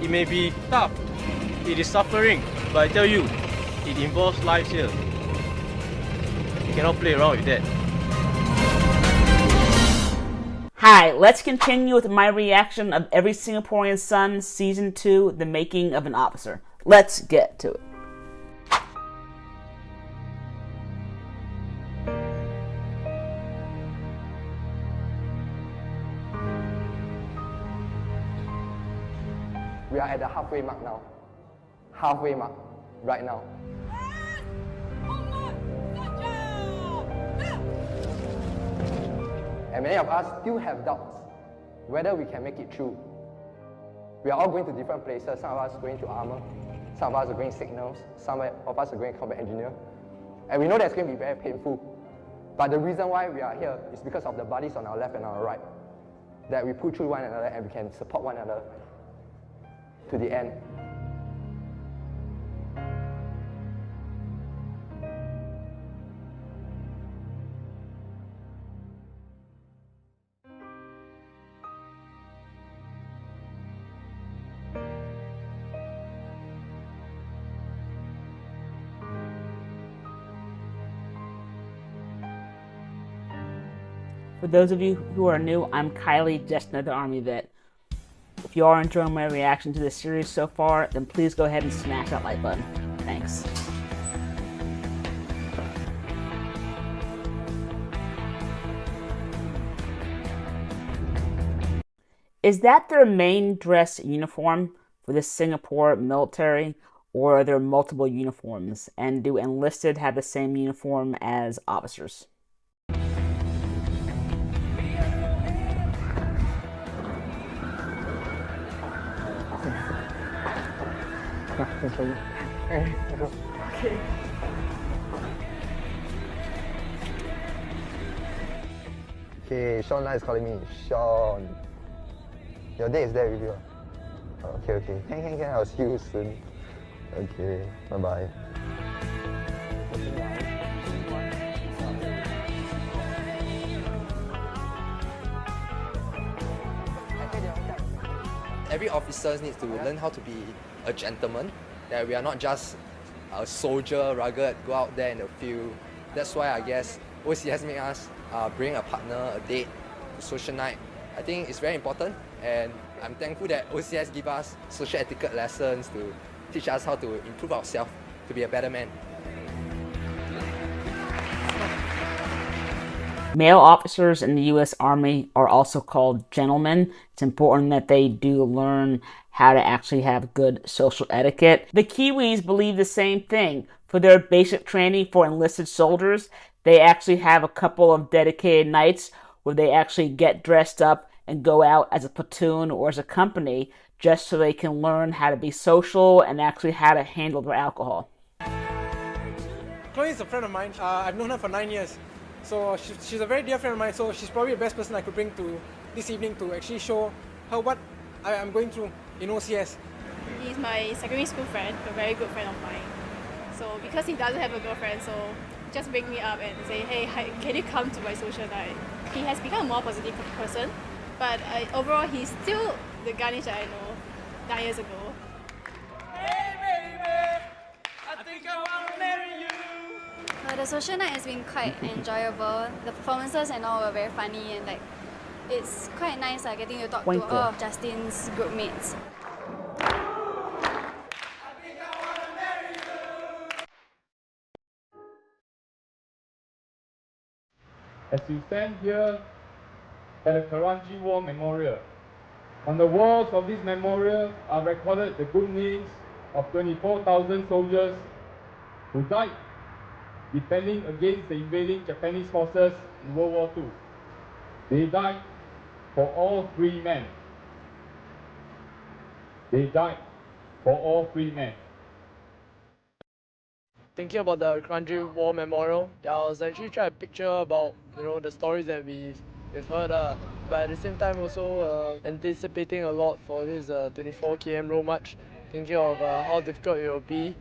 It may be tough, it is suffering, but I tell you, it involves lives here. You cannot play around with that. Hi, let's continue with my reaction of Every Singaporean Son Season 2, The Making of an Officer. Let's get to it. We are at the halfway mark now. Halfway mark, right now. And many of us still have doubts whether we can make it through. We are all going to different places. Some of us are going to armor, some of us are going signals, some of us are going combat engineer. And we know that's going to be very painful. But the reason why we are here is because of the buddies on our left and our right. That we pull through one another and we can support one another to the end. For those of you who are new, I'm Kylie, just another Army vet. If you are enjoying my reaction to this series so far, then please go ahead and smash that like button. Thanks. Is that their main dress uniform for the Singapore military, or are there multiple uniforms? And do enlisted have the same uniform as officers? Okay, Sean is calling me. Sean. Your dad is there with you? Okay. Can. I'll see you soon. Okay, bye-bye. Every officer needs to learn how to be a gentleman, that we are not just a soldier, rugged, go out there in the field. That's why I guess OCS made us bring a partner, a date, to social night. I think it's very important, and I'm thankful that OCS give us social etiquette lessons to teach us how to improve ourselves to be a better man. Male officers in the U.S. Army are also called gentlemen. It's important that they do learn how to actually have good social etiquette. The Kiwis believe the same thing. For their basic training for enlisted soldiers, they actually have a couple of dedicated nights where they actually get dressed up and go out as a platoon or as a company just so they can learn how to be social and actually how to handle their alcohol. Chloe is a friend of mine. I've known her for 9 years. So she's a very dear friend of mine, so she's probably the best person I could bring to this evening to actually show her what I'm going through in OCS. He's my secondary school friend, a very good friend of mine. So because he doesn't have a girlfriend, so just bring me up and say, hey, hi, can you come to my social night? He has become a more positive person, but overall he's still the Ganesh that I know 9 years ago. Hey baby, I think I want to marry you. The social night has been quite enjoyable. The performances and all were very funny, and like it's quite nice getting to talk to all of Justin's group mates. As you stand here at the Kranji War Memorial, on the walls of this memorial are recorded the good names of 24,000 soldiers who died defending against the invading Japanese forces in World War II. They died for all free men. They died for all free men. Thinking about the Kranji War Memorial, I was actually trying to picture about the stories that we've heard, but at the same time also anticipating a lot for this 24 km road march, thinking of how difficult it will be.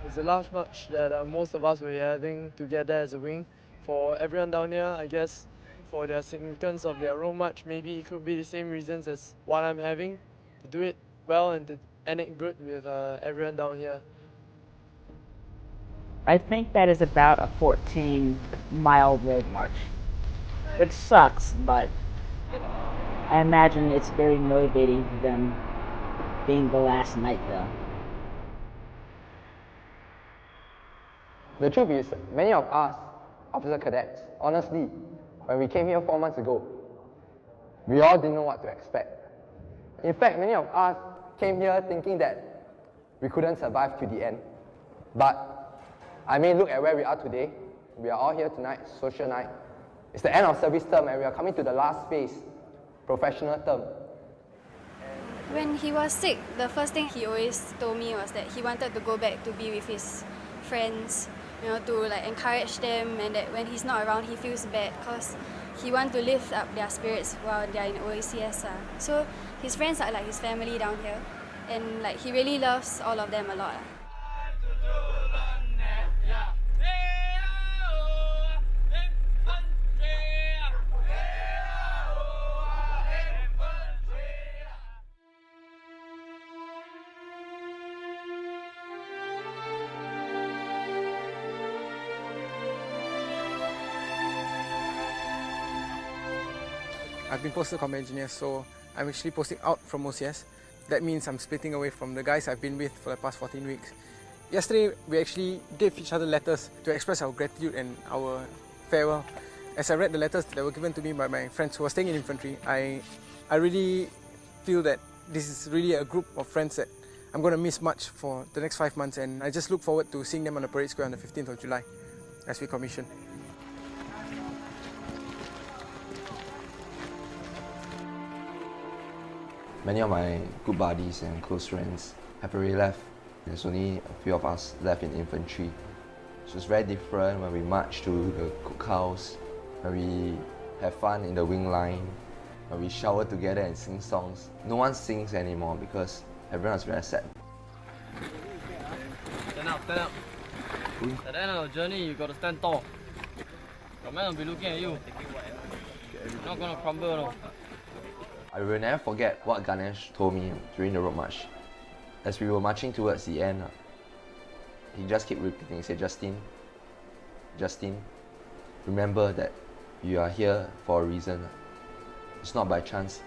It's the last march that most of us will be having together as a wing. For everyone down here, I guess for their significance of their role much. Maybe it could be the same reasons as what I'm having, to do it well and to end it good with everyone down here. I think that is about a 14-mile road march. It sucks, but I imagine it's very motivating for them being the last night though. The truth is, many of us, officer cadets, honestly, when we came here 4 months ago, we all didn't know what to expect. In fact, many of us came here thinking that we couldn't survive to the end. But I mean, look at where we are today. We are all here tonight, social night. It's the end of service term and we are coming to the last phase, professional term. When he was sick, the first thing he always told me was that he wanted to go back to be with his friends, you know, to like encourage them, and that when he's not around, he feels bad because he wants to lift up their spirits while they're in OACS. So his friends are like his family down here, and like he really loves all of them a lot. I've been posted combat engineer, so I'm actually posting out from OCS. That means I'm splitting away from the guys I've been with for the past 14 weeks. Yesterday, we actually gave each other letters to express our gratitude and our farewell. As I read the letters that were given to me by my friends who were staying in infantry, I really feel that this is really a group of friends that I'm going to miss much for the next 5 months, and I just look forward to seeing them on the parade square on the 15th of July as we commission. Many of my good buddies and close friends have already left. There's only a few of us left in infantry. So it's very different when we march to the cookhouse, when we have fun in the wing line, when we shower together and sing songs. No one sings anymore because everyone's very sad. Stand up, stand up. At the end of the journey, you got to stand tall. Your man will be looking at you. You're not going to crumble, no. I will never forget what Ganesh told me during the road march. As we were marching towards the end, he just kept repeating, he said, Justin, remember that you are here for a reason. It's not by chance.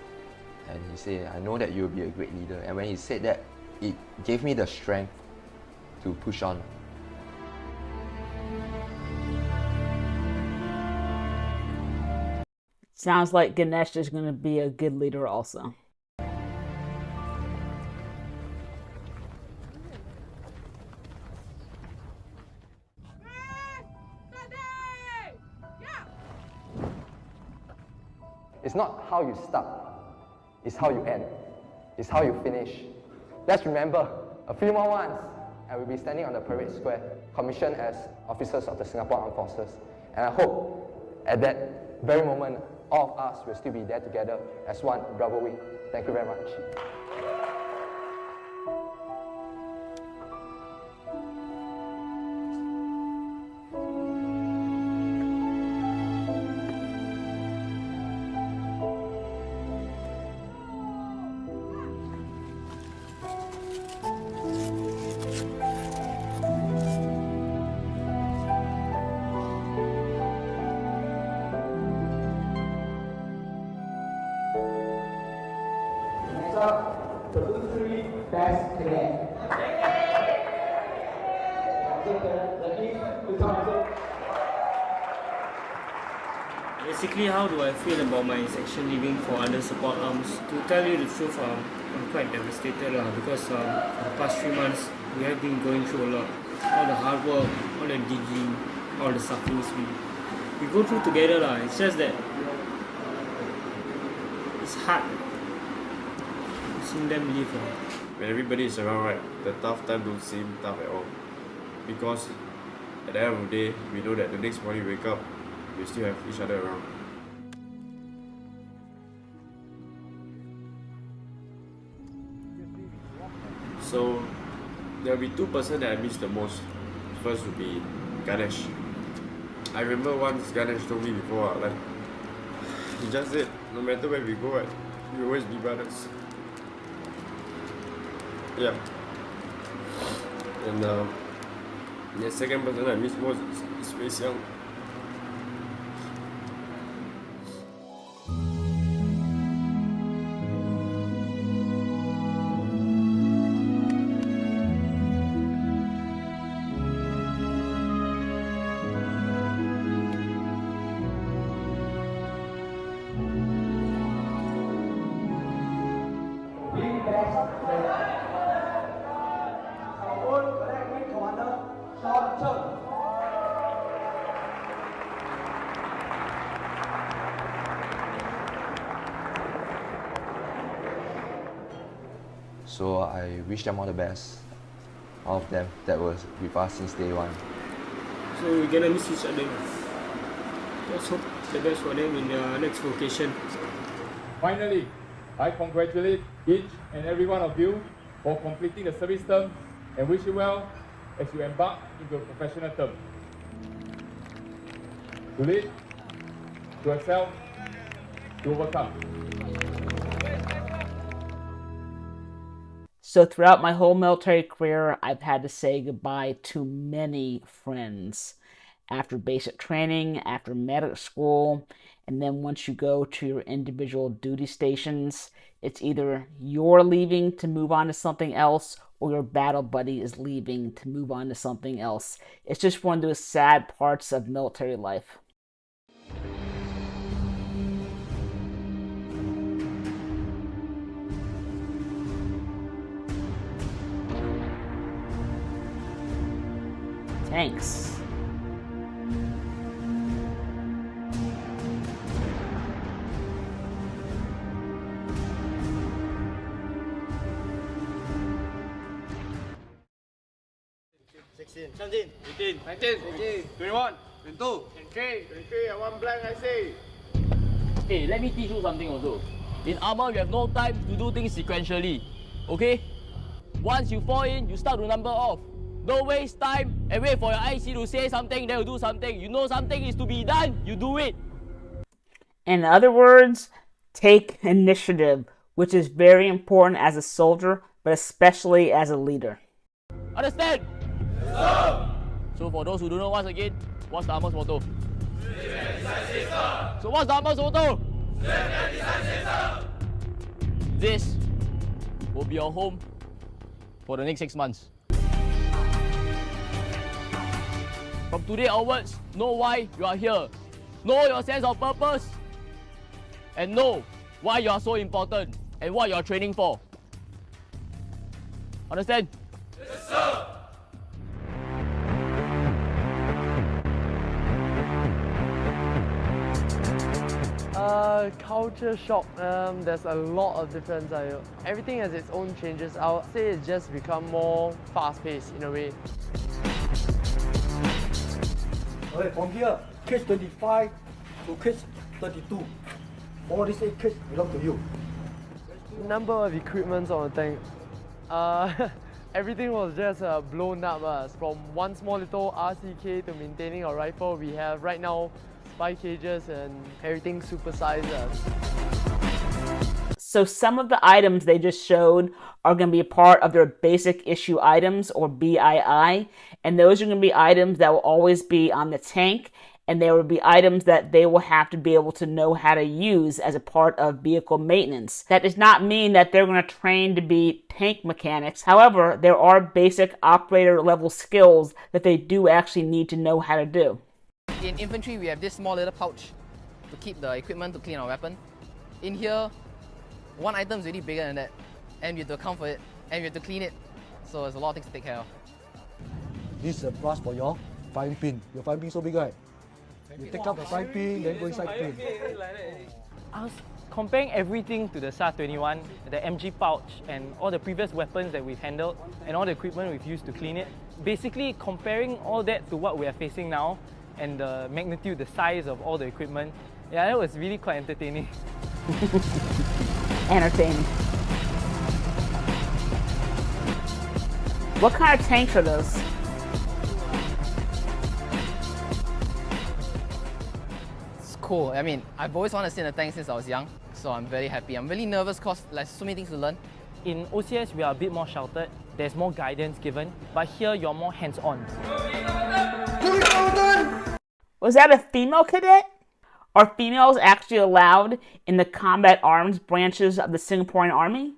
And he said, I know that you will be a great leader. And when he said that, it gave me the strength to push on. Sounds like Ganesh is going to be a good leader also. It's not how you start, it's how you end, it's how you finish. Let's remember, a few more months, and we'll be standing on the parade square, commissioned as officers of the Singapore Armed Forces. And I hope at that very moment, all of us will still be there together as one Bravo Wing. Thank you very much. The 23 best cadet. Basically, how do I feel about my section leaving for other support arms? To tell you the truth, I'm quite devastated because for the past 3 months, we have been going through a lot. All the hard work, all the digging, all the sufferings we go through together. It's just that it's hard seeing them leave. When everybody is around, right, the tough time don't seem tough at all. Because at the end of the day, we know that the next morning we wake up, we still have each other around. So there will be 2 persons that I miss the most. First would be Ganesh. I remember once Ganesh told me before, like, he just said, no matter where we go, right, we always be brothers. Yeah. And the second person I miss most is Wei Xiang. So I wish them all the best. All of them that was with us since day one. So we're gonna miss each other. Let's hope the best for them in their next vocation. Finally, I congratulate each and every one of you for completing the service term and wish you well as you embark into a professional term. To lead, to excel, to overcome. So throughout my whole military career, I've had to say goodbye to many friends. After basic training, after medical school, and then once you go to your individual duty stations, it's either you're leaving to move on to something else or your battle buddy is leaving to move on to something else. It's just one of those sad parts of military life. Thanks. Hey, let me teach you something also. In armor, you have no time to do things sequentially. Okay? Once you fall in, you start to number off. Don't waste time and wait for your IC to say something, then you do something. You know something is to be done, you do it. In other words, take initiative, which is very important as a soldier, but especially as a leader. Understand? Yes, sir. So for those who don't know, once again, what's the armor's motto? So what's the armor's motto? This will be your home for the next 6 months. From today onwards, know why you are here. Know your sense of purpose. And know why you are so important and what you are training for. Understand? Yes, sir. Culture shock. There's a lot of difference. Everything has its own changes. I would say it's just become more fast-paced in a way. Okay, from here, kids 25 to kids 32. All these 8 kids belong to you. Number of equipments on the tank. Everything was just blown up. From one small little RCK to maintaining a rifle, we have right now spy cages and everything supersized. So some of the items they just showed are going to be a part of their basic issue items, or BII, and those are going to be items that will always be on the tank, and there will be items that they will have to be able to know how to use as a part of vehicle maintenance. That does not mean that they're going to train to be tank mechanics. However, there are basic operator level skills that they do actually need to know how to do. In infantry, we have this small little pouch to keep the equipment to clean our weapon. In here, one item is really bigger than that, and we have to account for it, and we have to clean it. So there's a lot of things to take care of. This is a brass for your firing pin. Your firing pin so big, right? You take out the firing pin, then go inside pin. I was comparing everything to the SAR-21, the MG pouch, and all the previous weapons that we've handled, and all the equipment we've used to clean it. Basically, comparing all that to what we are facing now, and the magnitude, the size of all the equipment, yeah, it was really quite entertaining. Entertaining. What kind of tanks are those? cool. I mean, I've always wanted to sit in a tank since I was young, so I'm very happy. I'm really nervous because there's so many things to learn. In OCS, we are a bit more sheltered. There's more guidance given, but here you're more hands-on. Was that a female cadet? Are females actually allowed in the combat arms branches of the Singaporean Army?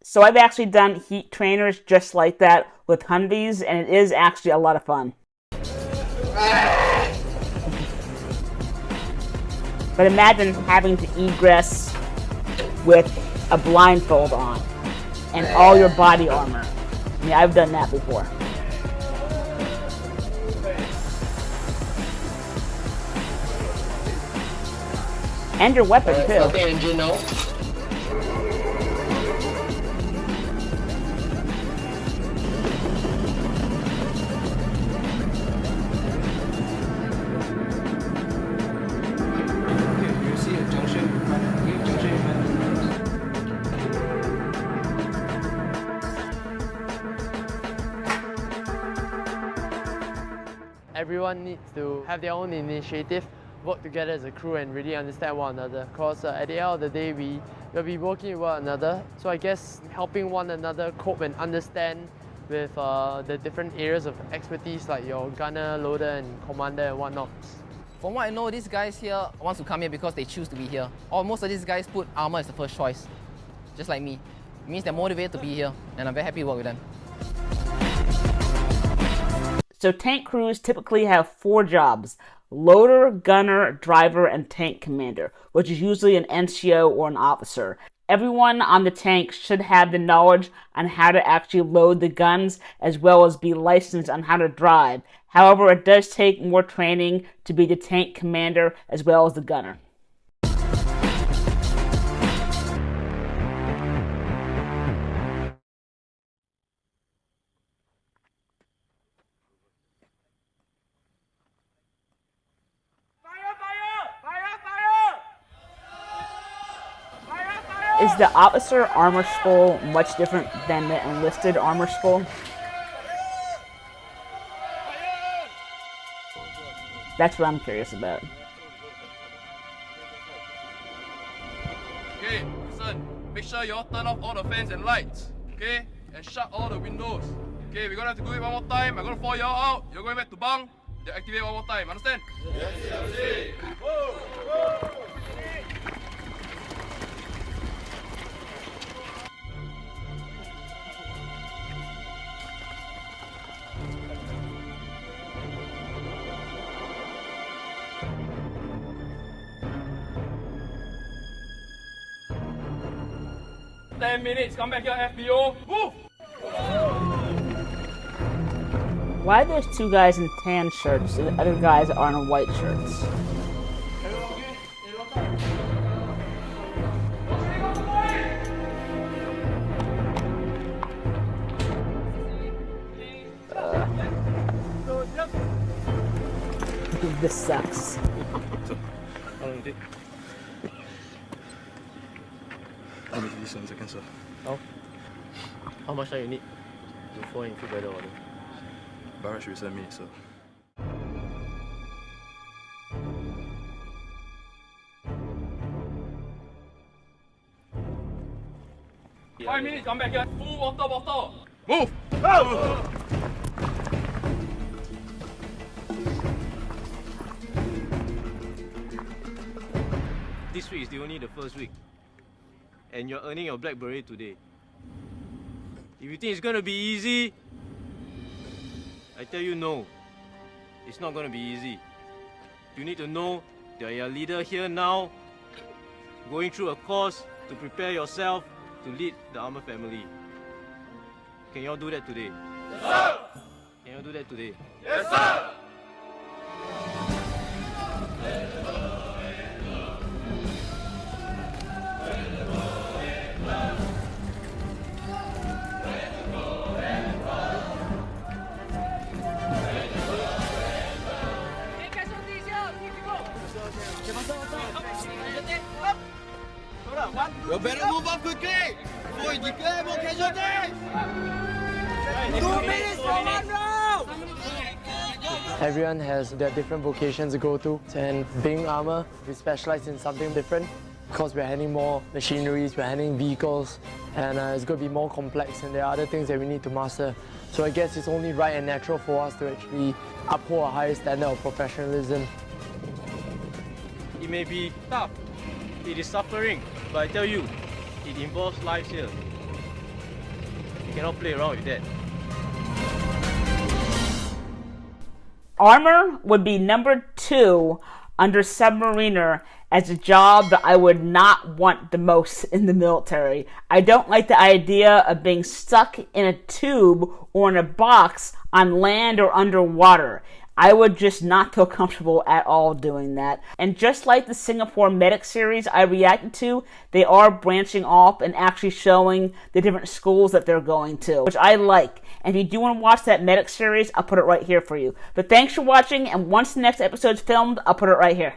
So I've actually done heat trainers just like that with Humvees, and it is actually a lot of fun. But imagine having to egress with a blindfold on and all your body armor. I mean, I've done that before. And your weapon too. Okay, engine now. Everyone needs to have their own initiative, work together as a crew and really understand one another, because at the end of the day we will be working with one another. So I guess helping one another cope and understand with the different areas of expertise like your gunner, loader and commander and whatnot. From what I know, these guys here want to come here because they choose to be here. Or most of these guys put armor as the first choice, just like me. It means they're motivated to be here, and I'm very happy to work with them. So tank crews typically have 4 jobs: loader, gunner, driver, and tank commander, which is usually an NCO or an officer. Everyone on the tank should have the knowledge on how to actually load the guns, as well as be licensed on how to drive. However, it does take more training to be the tank commander as well as the gunner. Is the officer armor school much different than the enlisted armor school? That's what I'm curious about. Okay, listen, make sure you all turn off all the fans and lights, okay? And shut all the windows. Okay, we're gonna have to do it one more time. I'm gonna fall you all out. You're going back to bunk. Then activate one more time, understand? Yes, yes. Whoa, whoa. 10 minutes, come back here, FBO. Move! Why are those 2 guys in tan shirts and the other guys are in white shirts? This sucks. How long did it? I'll make this 1 second, sir. How much time you need before you feel better order? Barrage will send me, sir. Yeah, 5 minutes, come back here. Full water bottle. Move! Oh! This week is only the first week. And you're earning your black beret today. If you think it's gonna be easy, I tell you no. It's not gonna be easy. You need to know that you're a leader here now, going through a course to prepare yourself to lead the armor family. Can you all do that today? Yes, sir! Can you all do that today? Yes, sir! You better move up quickly before you declare more casualties. 2 minutes for 1 round! Everyone has their different vocations to go to, and being armor, we specialize in something different because we're handling more machineries, we're handling vehicles, and it's going to be more complex, and there are other things that we need to master. So I guess it's only right and natural for us to actually uphold a higher standard of professionalism. It may be tough, it is suffering, but I tell you, it involves lives here. You cannot play around with that. Armor would be number 2 under submariner as a job that I would not want the most in the military. I don't like the idea of being stuck in a tube or in a box on land or underwater. I would just not feel comfortable at all doing that. And just like the Singapore Medic series I reacted to, they are branching off and actually showing the different schools that they're going to, which I like. And if you do want to watch that Medic series, I'll put it right here for you. But thanks for watching, and once the next episode's filmed, I'll put it right here.